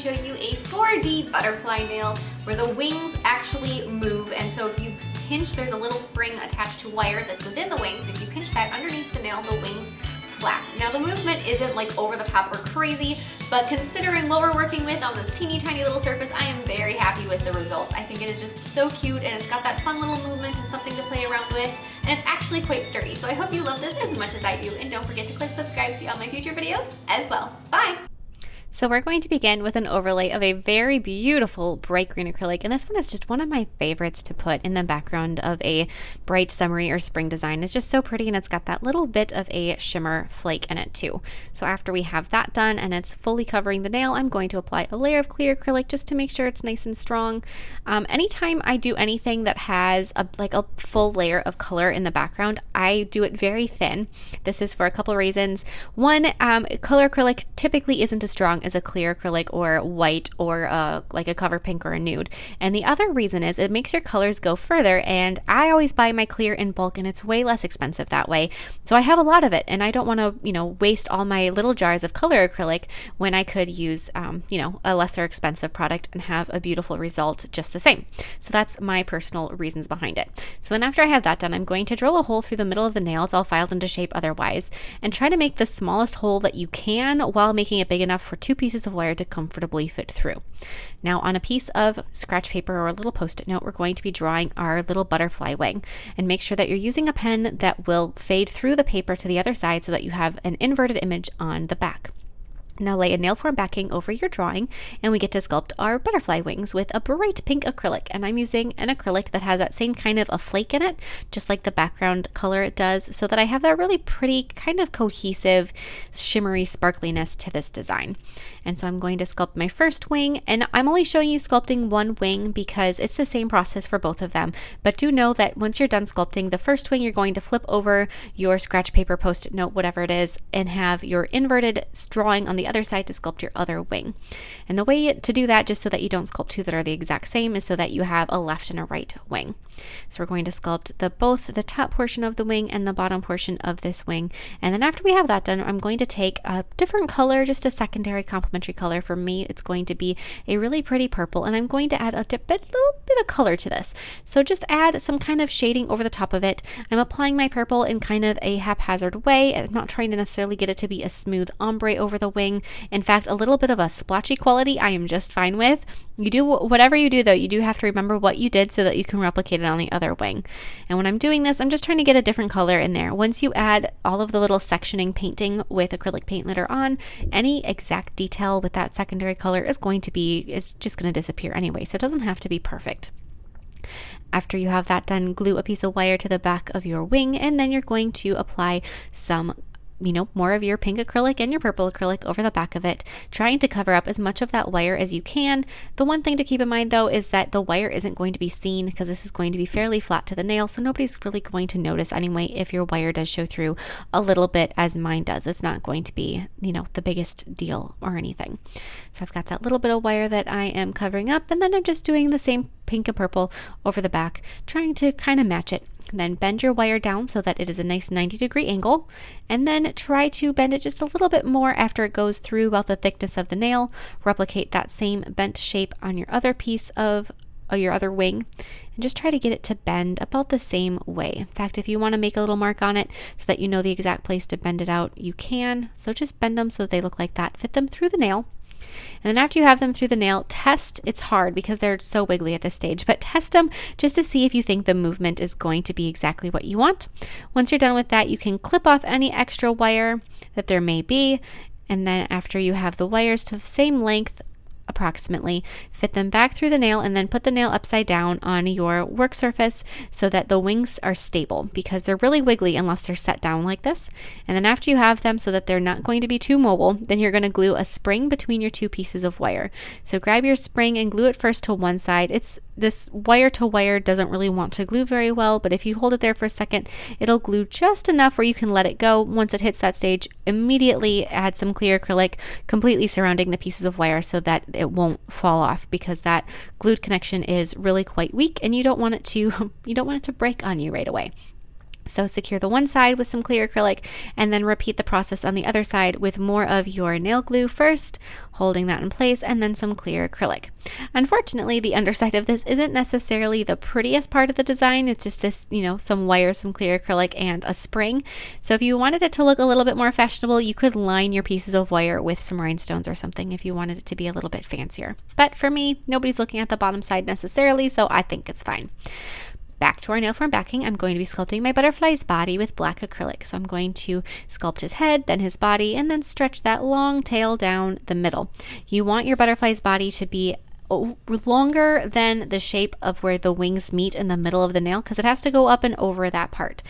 show you a 4D butterfly nail where the wings actually move. And so if you pinch, there's a little spring attached to wire that's within the wings. If you pinch that underneath the nail, the wings flap. Now the movement isn't like over the top or crazy, but considering what we're working with on this teeny tiny little surface, I am very happy with the results. I think it is just so cute, and it's got that fun little movement and something to play around with, and it's actually quite sturdy. So I hope you love this as much as I do, and don't forget to click subscribe to see all my future videos as well. Bye! So we're going to begin with an overlay of a very beautiful bright green acrylic, and this one is just one of my favorites to put in the background of a bright summery or spring design. It's just so pretty, and it's got that little bit of a shimmer flake in it too. So after we have that done and it's fully covering the nail, I'm going to apply a layer of clear acrylic just to make sure it's nice and strong. Anytime I do anything that has a full layer of color in the background, I do it very thin. This is for a couple reasons. One, color acrylic typically isn't as strong as a clear acrylic or white or like a cover pink or a nude. And the other reason is it makes your colors go further, and I always buy my clear in bulk, and it's way less expensive that way. So I have a lot of it, and I don't want to, waste all my little jars of color acrylic when I could use, a lesser expensive product and have a beautiful result just the same. So that's my personal reasons behind it. So then after I have that done, I'm going to drill a hole through the middle of the nail. It's all filed into shape otherwise, and try to make the smallest hole that you can while making it big enough for two pieces of wire to comfortably fit through. Now on a piece of scratch paper or a little post-it note, we're going to be drawing our little butterfly wing, and make sure that you're using a pen that will fade through the paper to the other side so that you have an inverted image on the back. Now lay a nail form backing over your drawing, and we get to sculpt our butterfly wings with a bright pink acrylic. And I'm using an acrylic that has that same kind of a flake in it, just like the background color it does, so that I have that really pretty kind of cohesive shimmery sparkliness to this design. And so I'm going to sculpt my first wing, and I'm only showing you sculpting one wing because it's the same process for both of them. But do know that once you're done sculpting the first wing, you're going to flip over your scratch paper, post-it note, whatever it is, and have your inverted drawing on the other side to sculpt your other wing. And the way to do that, just so that you don't sculpt two that are the exact same, is so that you have a left and a right wing. So we're going to sculpt both the top portion of the wing and the bottom portion of this wing. And then after we have that done, I'm going to take a different color, just a secondary complementary color. For me, it's going to be a really pretty purple, and I'm going to add a little bit of color to this. So just add some kind of shading over the top of it. I'm applying my purple in kind of a haphazard way. I'm not trying to necessarily get it to be a smooth ombre over the wing. In fact, a little bit of a splotchy quality I am just fine with. You do whatever you do though, you do have to remember what you did so that you can replicate it on the other wing. And when I'm doing this, I'm just trying to get a different color in there. Once you add all of the little sectioning painting with acrylic paint later on, any exact detail with that secondary color is just going to disappear anyway, so it doesn't have to be perfect. After you have that done, glue a piece of wire to the back of your wing, and then you're going to apply some more of your pink acrylic and your purple acrylic over the back of it, trying to cover up as much of that wire as you can. The one thing to keep in mind though is that the wire isn't going to be seen because this is going to be fairly flat to the nail, so nobody's really going to notice anyway if your wire does show through a little bit, as mine does. It's not going to be, the biggest deal or anything. So I've got that little bit of wire that I am covering up, and then I'm just doing the same pink and purple over the back, trying to kind of match it. Then bend your wire down so that it is a nice 90-degree angle, and then try to bend it just a little bit more after it goes through about the thickness of the nail. Replicate that same bent shape on your other piece of your other wing, and just try to get it to bend about the same way. In fact, if you want to make a little mark on it so that you know the exact place to bend it out, you can. So just bend them so that they look like that. Fit them through the nail. And then after you have them through the nail, test. It's hard because they're so wiggly at this stage, but test them just to see if you think the movement is going to be exactly what you want. Once you're done with that, you can clip off any extra wire that there may be, and then after you have the wires to the same length approximately, fit them back through the nail, and then put the nail upside down on your work surface so that the wings are stable, because they're really wiggly unless they're set down like this. And then after you have them so that they're not going to be too mobile, then you're going to glue a spring between your two pieces of wire. So grab your spring and glue it first to one side. This wire to wire doesn't really want to glue very well, but if you hold it there for a second, it'll glue just enough where you can let it go. Once it hits that stage, immediately add some clear acrylic completely surrounding the pieces of wire so that it won't fall off, because that glued connection is really quite weak and you don't want it to break on you right away. So secure the one side with some clear acrylic and then repeat the process on the other side with more of your nail glue first, holding that in place, and then some clear acrylic. Unfortunately, the underside of this isn't necessarily the prettiest part of the design. It's just this, some wires, some clear acrylic, and a spring. So if you wanted it to look a little bit more fashionable, you could line your pieces of wire with some rhinestones or something if you wanted it to be a little bit fancier. But for me, nobody's looking at the bottom side necessarily, so I think it's fine. Back to our nail form backing, I'm going to be sculpting my butterfly's body with black acrylic. So I'm going to sculpt his head, then his body, and then stretch that long tail down the middle. You want your butterfly's body to be longer than the shape of where the wings meet in the middle of the nail, because it has to go up and over that part.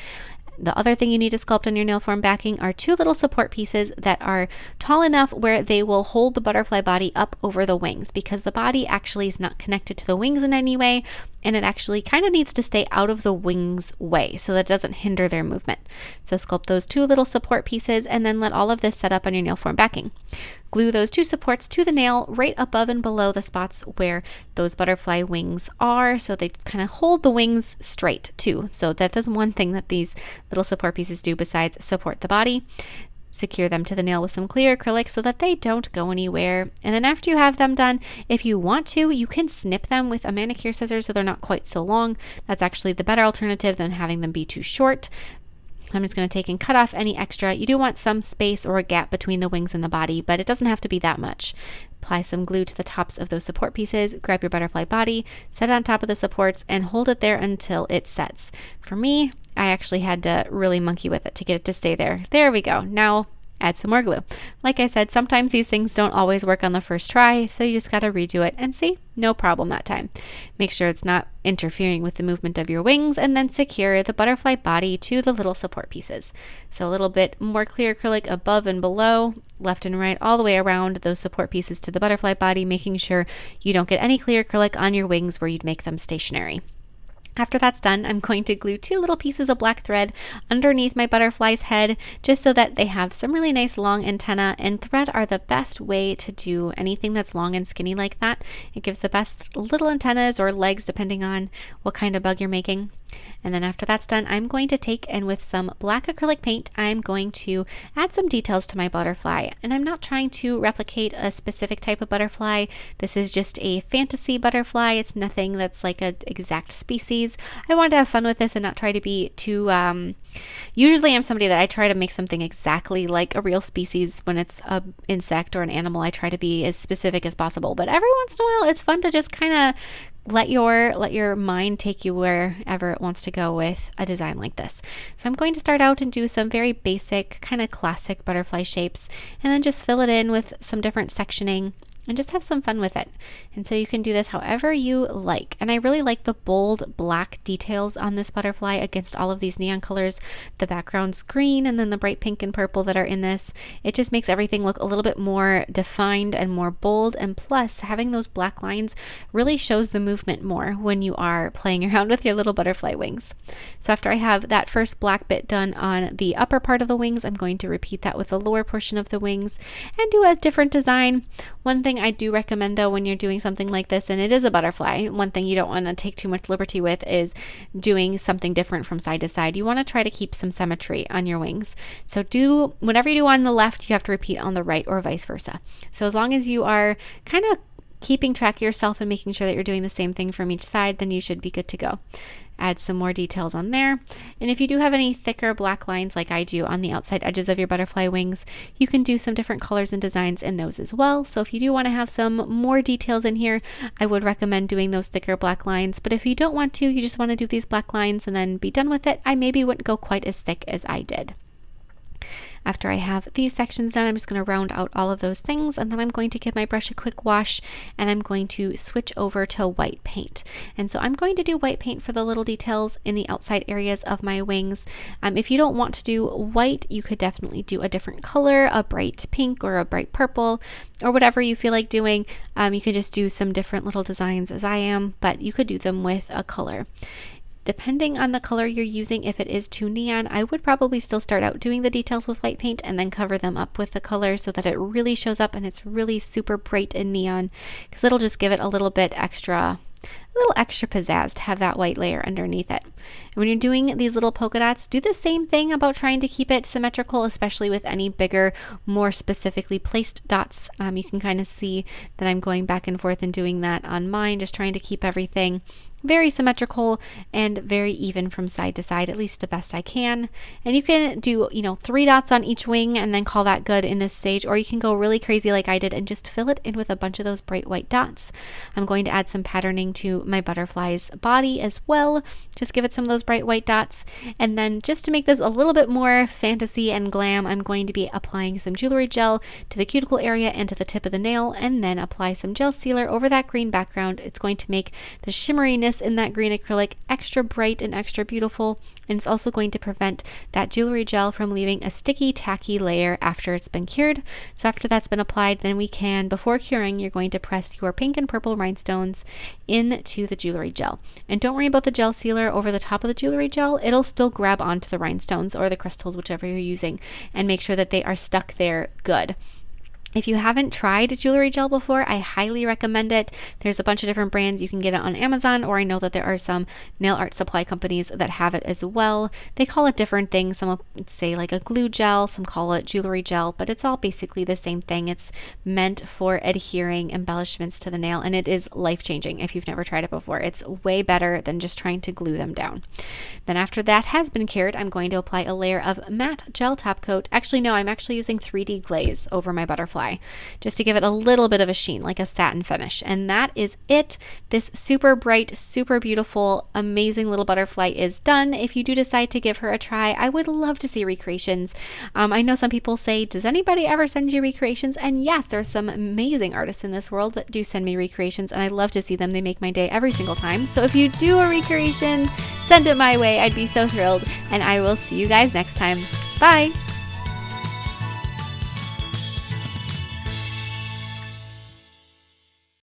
The other thing you need to sculpt on your nail form backing are two little support pieces that are tall enough where they will hold the butterfly body up over the wings, because the body actually is not connected to the wings in any way, and it actually kind of needs to stay out of the wings' way so that it doesn't hinder their movement. So sculpt those two little support pieces and then let all of this set up on your nail form backing. Glue those two supports to the nail right above and below the spots where those butterfly wings are, so they kind of hold the wings straight too. So that does one thing that these little support pieces do besides support the body. Secure them to the nail with some clear acrylic so that they don't go anywhere. And then after you have them done, if you want to, you can snip them with a manicure scissors so they're not quite so long. That's actually the better alternative than having them be too short. I'm just going to take and cut off any extra. You do want some space or a gap between the wings and the body, but it doesn't have to be that much. Apply some glue to the tops of those support pieces, grab your butterfly body, set it on top of the supports, and hold it there until it sets. For me, I actually had to really monkey with it to get it to stay there. There we go. Now add some more glue. Like I said, sometimes these things don't always work on the first try, so you just got to redo it and see, no problem that time. Make sure it's not interfering with the movement of your wings, and then secure the butterfly body to the little support pieces. So a little bit more clear acrylic above and below, left and right, all the way around those support pieces to the butterfly body, making sure you don't get any clear acrylic on your wings where you'd make them stationary. After that's done, I'm going to glue two little pieces of black thread underneath my butterfly's head, just so that they have some really nice long antenna, and thread are the best way to do anything that's long and skinny like that. It gives the best little antennas or legs depending on what kind of bug you're making. And then after that's done, I'm going to take and with some black acrylic paint, I'm going to add some details to my butterfly. And I'm not trying to replicate a specific type of butterfly. This is just a fantasy butterfly. It's nothing that's like an exact species. I wanted to have fun with this and not try to be too, usually I'm somebody that I try to make something exactly like a real species. When it's an insect or an animal, I try to be as specific as possible. But every once in a while, it's fun to just kind of let your mind take you wherever it wants to go with a design like this. So I'm going to start out and do some very basic kind of classic butterfly shapes, and then just fill it in with some different sectioning and just have some fun with it. And so you can do this however you like. And I really like the bold black details on this butterfly against all of these neon colors. The background's green and then the bright pink and purple that are in this. It just makes everything look a little bit more defined and more bold. And plus, having those black lines really shows the movement more when you are playing around with your little butterfly wings. So after I have that first black bit done on the upper part of the wings, I'm going to repeat that with the lower portion of the wings and do a different design. One thing I do recommend though when you're doing something like this, and it is a butterfly, one thing you don't want to take too much liberty with is doing something different from side to side. You want to try to keep some symmetry on your wings. So do whatever you do on the left, you have to repeat on the right or vice versa. So as long as you are kind of keeping track of yourself and making sure that you're doing the same thing from each side, then you should be good to go. Add some more details on there. And if you do have any thicker black lines like I do on the outside edges of your butterfly wings, you can do some different colors and designs in those as well. So if you do want to have some more details in here, I would recommend doing those thicker black lines. But if you don't want to, you just want to do these black lines and then be done with it, I maybe wouldn't go quite as thick as I did. After I have these sections done, I'm just going to round out all of those things, and then I'm going to give my brush a quick wash, and I'm going to switch over to white paint. And so I'm going to do white paint for the little details in the outside areas of my wings. If you don't want to do white, you could definitely do a different color, a bright pink or a bright purple, or whatever you feel like doing. You can just do some different little designs as I am, but you could do them with a color. Depending on the color you're using, if it is too neon, I would probably still start out doing the details with white paint and then cover them up with the color so that it really shows up and it's really super bright and neon, because it'll just give it a little bit extra a little extra pizzazz to have that white layer underneath it. And when you're doing these little polka dots, do the same thing about trying to keep it symmetrical, especially with any bigger, more specifically placed dots. You can kind of see that I'm going back and forth and doing that on mine, just trying to keep everything very symmetrical and very even from side to side, at least the best I can. And you can do, 3 dots on each wing and then call that good in this stage, or you can go really crazy like I did and just fill it in with a bunch of those bright white dots. I'm going to add some patterning to my butterfly's body as well. Just give it some of those bright white dots. And then just to make this a little bit more fantasy and glam, I'm going to be applying some jewelry gel to the cuticle area and to the tip of the nail, and then apply some gel sealer over that green background. It's going to make the shimmeriness in that green acrylic extra bright and extra beautiful, and it's also going to prevent that jewelry gel from leaving a sticky, tacky layer after it's been cured. So after that's been applied, then we can, before curing, you're going to press your pink and purple rhinestones into the jewelry gel. And don't worry about the gel sealer over the top of the jewelry gel. It'll still grab onto the rhinestones or the crystals, whichever you're using, and make sure that they are stuck there good. If you haven't tried jewelry gel before, I highly recommend it. There's a bunch of different brands. You can get it on Amazon, or I know that there are some nail art supply companies that have it as well. They call it different things. Some will say like a glue gel, some call it jewelry gel, but it's all basically the same thing. It's meant for adhering embellishments to the nail, and it is life-changing if you've never tried it before. It's way better than just trying to glue them down. Then after that has been cured, I'm going to apply a layer of matte gel top coat. Actually, no, I'm actually using 3D glaze over my butterfly, just to give it a little bit of a sheen, like a satin finish. And that is it. This super bright, super beautiful, amazing little butterfly is done. If you do decide to give her a try, I would love to see recreations. I know some people say, does anybody ever send you recreations? And yes, there's some amazing artists in this world that do send me recreations, and I love to see them. They make my day every single time. So if you do a recreation, send it my way. I'd be so thrilled, and I will see you guys next time. Bye!